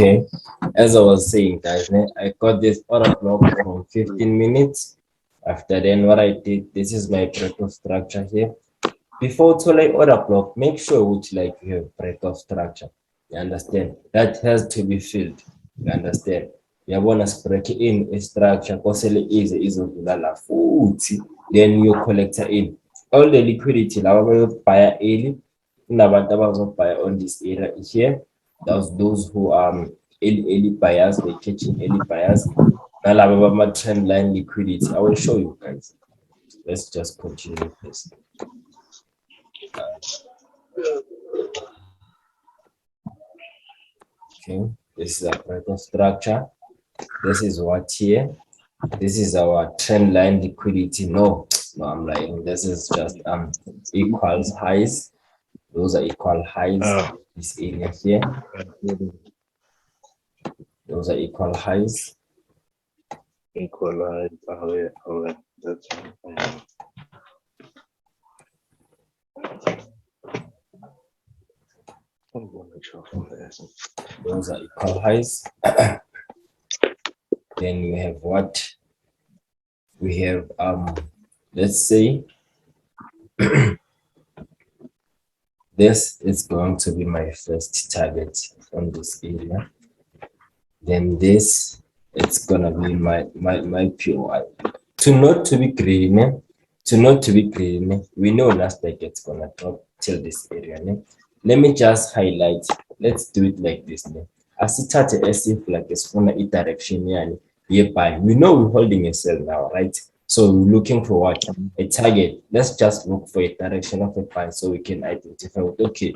Okay, as I was saying, guys, I got this order block from 15 minutes. After then, what I did, this is my breakout structure here. Before to like order block, make sure which like you have breakout structure. You understand? That has to be filled. You understand? You want to break in a structure, because easy is then you collector in. All the liquidity, buy early, buy on this area here. Those who early buyers, they catching early buyers. Now my trend line liquidity. I will show you guys. Let's just continue with this. Okay, this is a breakout structure. This is what here. This is our trend line liquidity. No, I'm lying. This is just equals highs. Those are equal highs. This area here. Those are equal highs. Equalize. Oh, yeah. That's those are equal highs. Then we have what? We have let's say this is going to be my first target on this area. Then this, it's gonna be my POI. To not to be green, we know Nasdaq it's gonna drop till this area. Let me just highlight. Let's do it like this. As it started as if like it's from a direction buy. We know we're holding a sell now, right? So we're looking for what? A target. Let's just look for a direction of a buy so we can identify what, okay,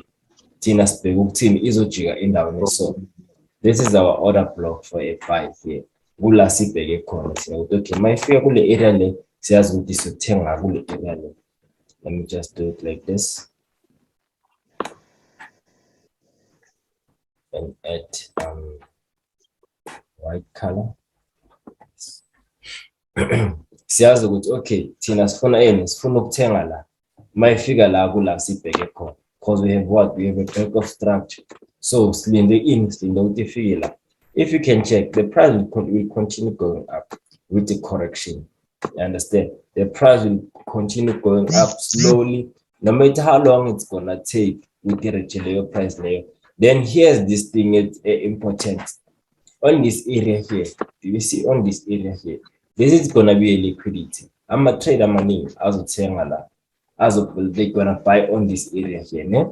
Tina's team is in so this is our order block for a buy here. Kula sibheke khona okay, mayifika kule area le siyazi ukuthi sithenga kule area le. Let me just do it like this and add white color. Siyazi ukuthi okay, thina sifuna ukuthenga la. Mayifika la kula sibheke khona, because we have what? We have a break of structure. So slinde in, slinde ukuthi ifike la. If you can check, the price will continue going up with the correction. You understand? The price will continue going up slowly, no matter how long it's gonna take with the regular price layer. Then here's this thing, it's important. On this area here, do you see on this area here? This is gonna be a liquidity. I'm a trader money as they're gonna buy on this area here. Ne?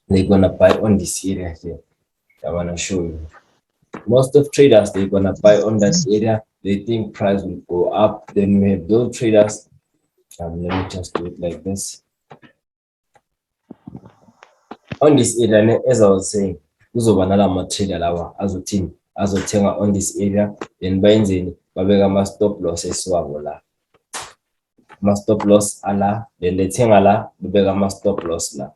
They're gonna buy on this area here. I wanna show you. Most of traders, they're gonna buy on that area. They think price will go up. Then we have those traders. Let me just do it like this. On this area, as I was saying, uzobanala trader lawa azothenga on this area. Then bayenzeni babeka ama stop loss esiwabo la. Ma stop loss ala, then lethenga la babeka ama stop loss la.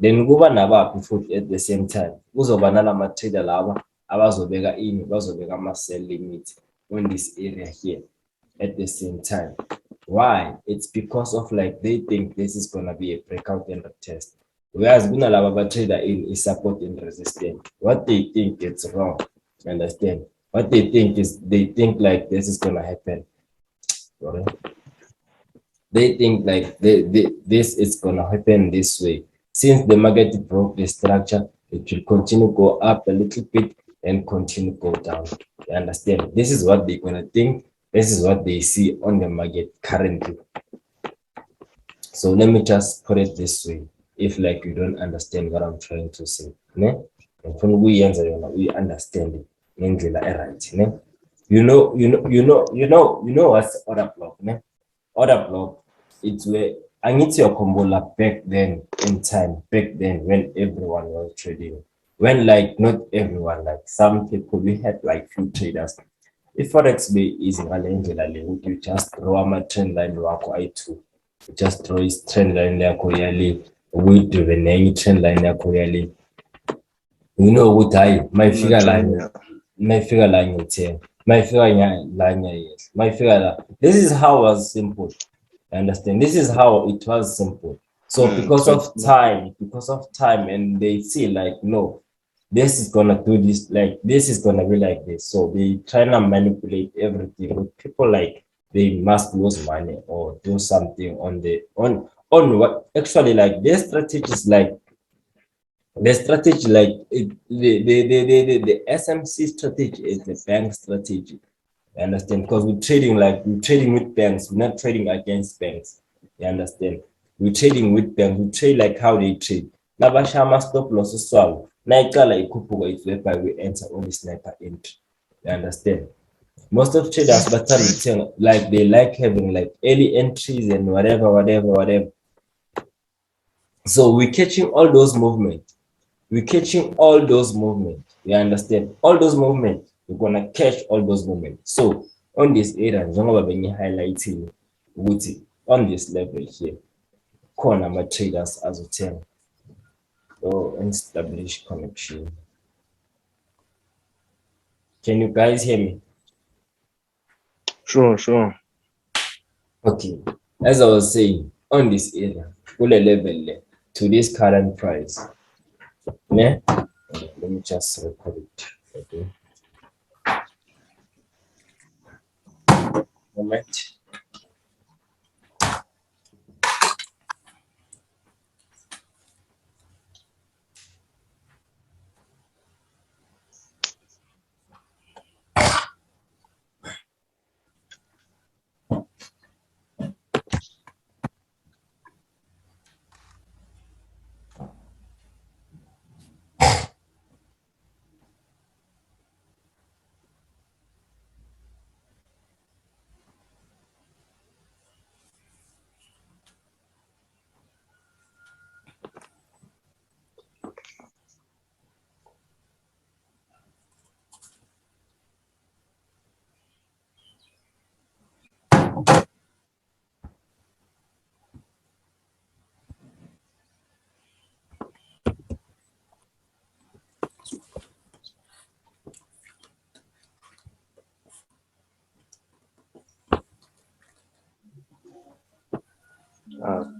Then kuba nabaphi futhi at the same time. Kuzobanala ama trader lawa abazobeka ini, bazobeka ama sell limit on this area here at the same time. Why? It's because of like they think this is gonna be a breakout and a test. Whereas Bunalaba trader in is support and resistance. What they think it's wrong. Understand? What they think is they think like this is gonna happen. Sorry. They think like this is gonna happen this way. Since the market broke the structure, it will continue go up a little bit and continue go down. You understand? This is what they're gonna think. This is what they see on the market currently. So let me just put it this way. If like you don't understand what I'm trying to say, we understand it. You know what's order block, ne? Order block, it's where I need your combo back then in time, back then when everyone was trading. When like not everyone, like some people, we had like few traders. If Forex be easy, you just draw my trend line I2. You just draw his trend line there, we do the name trend line there, you know what my figure line, my figure line is here, my figure line is my figure. This is how it was simple. Understand? This is how it was simple. So because of time, and they see like no, this is gonna do this, like this is gonna be like this. So they try to manipulate everything with people like they must lose money or do something on the on what actually like their strategy is like the strategy like the SMC strategy is the bank strategy. You understand? Because we're trading with banks, we're not trading against banks. You understand? We're trading with banks, we trade like how they trade. Nabashama stop losses swallow. Naikala ikupuga is whereby we enter only sniper entry. You understand? Most of traders but like they like having like early entries and whatever. So we're catching all those movements. We're catching all those movements. You understand? All those movements. We're gonna catch all those movements. So on this area, njengoba bengi-highlighting ukuthi on this level here, khona ama-traders azothenga or establish connection. Can you guys hear me? Sure. Okay. As I was saying, on this area, kule level there, to this current price. Ne? Let me just record it. Okay. Moment.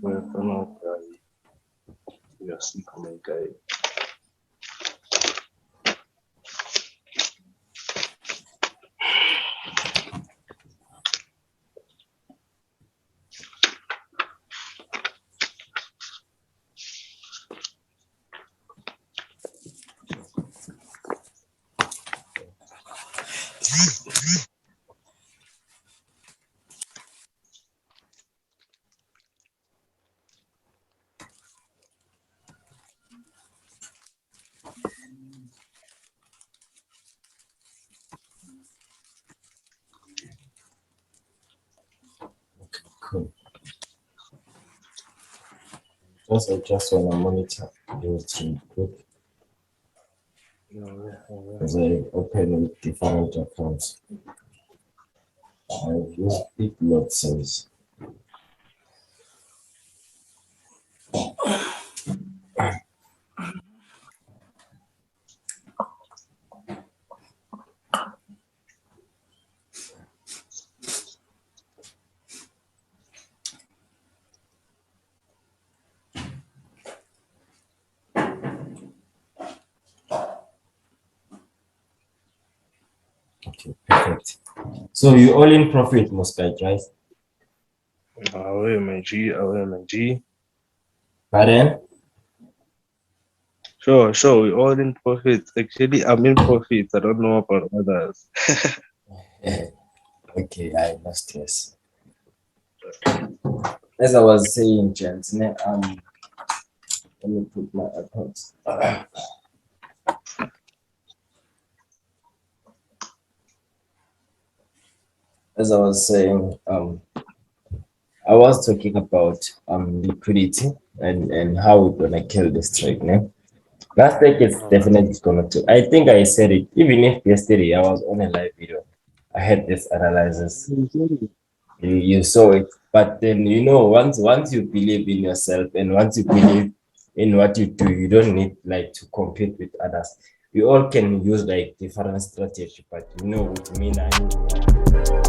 We're not we are sick of my guy. Cool. I just want to monitor everything quick as I open with different accounts. I use big lot size. Okay, perfect. So you all in profit, most guys, right? Away my G. But then, Sure. We all in profit. Actually, I'm in profit. I don't know about others. okay, I lost stress. As I was saying, gents, let me put my accounts. As I was saying, I was talking about liquidity and how we're gonna kill this trade. Now, last week it's definitely gonna do. I think I said it. Even if yesterday I was on a live video, I had this analysis. You saw it, but then once you believe in yourself and once you believe in what you do, you don't need like to compete with others. We all can use like different strategy, but with me, I know